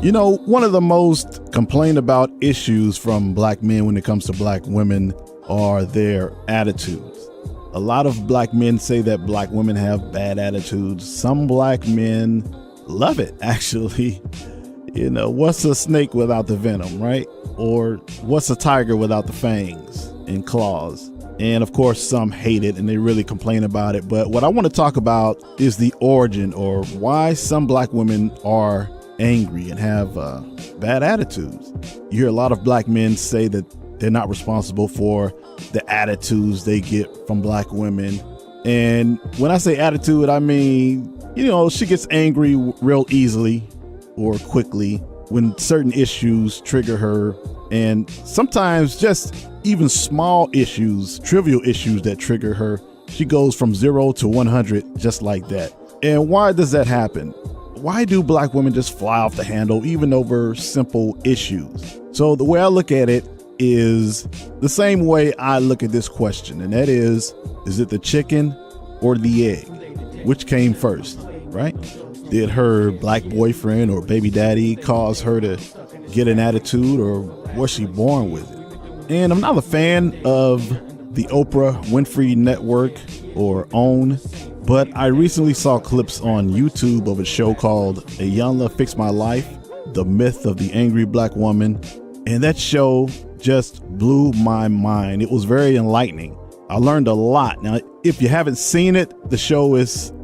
You know, one of the most complained about issues from black men when it comes to black women are their attitudes. A lot of black men say that black women have bad attitudes. Some black men love it, actually. You know, what's a snake without the venom, right? Or what's a tiger without the fangs and claws? And of course, some hate it and they really complain about it. But what I want to talk about is the origin, or why some black women are angry and have bad attitudes. You hear a lot of black men say that they're not responsible for the attitudes they get from black women. And when I say attitude, I mean, you know, she gets angry real easily or quickly when certain issues trigger her. And sometimes just even small issues, trivial issues that trigger her, she goes from 0 to 100 just like that. And why does that happen? Why do black women just fly off the handle even over simple issues? So the way I look at it is the same way I look at this question, and that is it the chicken or the egg? Which came first, right? Did her black boyfriend or baby daddy cause her to get an attitude, or was she born with it? And I'm not a fan of the Oprah Winfrey Network or OWN, but I recently saw clips on YouTube of a show called Iyanla Fix My Life, The Myth of the Angry Black Woman. And that show just blew my mind. It was very enlightening. I learned a lot. Now, if you haven't seen it, the show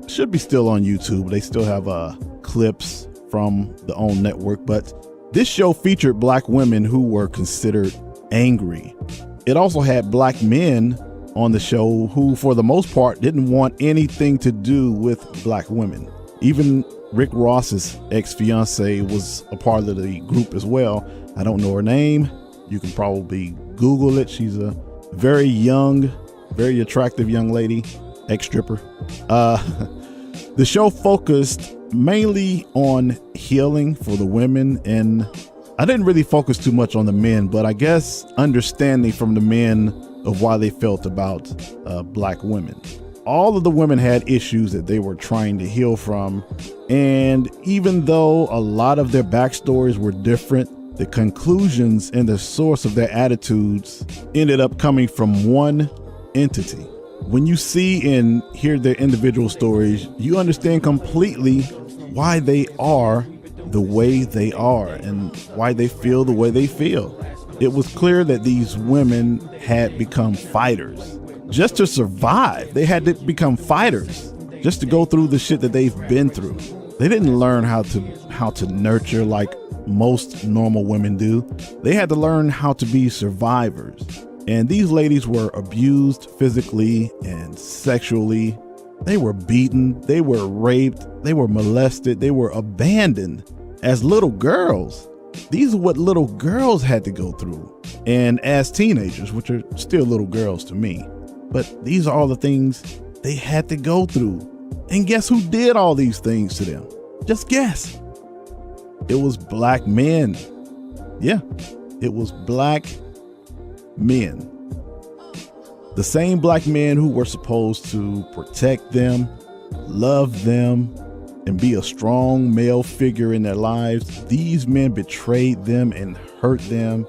should be still on YouTube. They still have clips from the OWN network, but this show featured black women who were considered angry. It also had black men on the show who, for the most part, didn't want anything to do with black women. Even Rick Ross's ex-fiance was a part of the group as well. I don't know her name. You can probably Google it. She's a very young, very attractive young lady, ex-stripper. The show focused mainly on healing for the women, and I didn't really focus too much on the men, but I guess understanding from the men of why they felt about black women. All of the women had issues that they were trying to heal from, and even though a lot of their backstories were different, the conclusions and the source of their attitudes ended up coming from one entity. When you see and hear their individual stories, you understand completely why they are the way they are and why they feel the way they feel. It was clear that these women had become fighters just to survive. They had to become fighters just to go through the shit that they've been through. They didn't learn how to nurture like most normal women do. They had to learn how to be survivors. And these ladies were abused physically and sexually. They were beaten, they were raped, they were molested, they were abandoned as little girls. These are what little girls had to go through. And as teenagers, which are still little girls to me. But these are all the things they had to go through. And guess who did all these things to them? Just guess. It was black men. Yeah, it was black men. The same black men who were supposed to protect them, love them, and be a strong male figure in their lives. These men betrayed them and hurt them,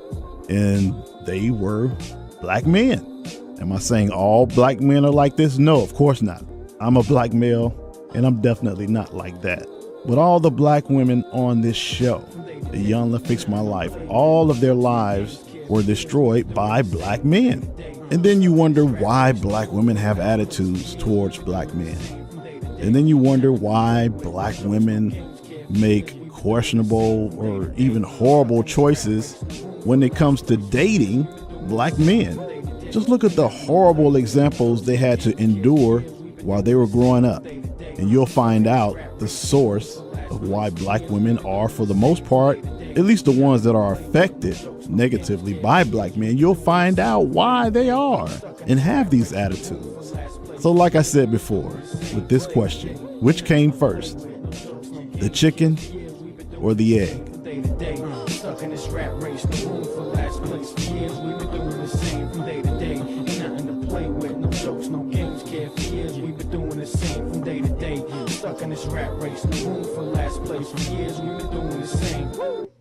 and they were black men. Am I saying all black men are like this? No, of course not. I'm a black male, and I'm definitely not like that. But all the black women on this show, Iyanla Fix My Life, all of their lives were destroyed by black men. And then you wonder why black women have attitudes towards black men. And then you wonder why black women make questionable or even horrible choices when it comes to dating black men. Just look at the horrible examples they had to endure while they were growing up, and you'll find out the source of why black women are, for the most part, at least the ones that are affected negatively by black men. You'll find out why they are and have these attitudes. So like I said before, with this question, which came first, the chicken or the egg? Stuck in this rat race, no room for last place. For years we've been doing the same from day to day. Yeah, for years we've been doing the same from day to day. Stuck in this rat race, no room for last place. For years we've been doing the same.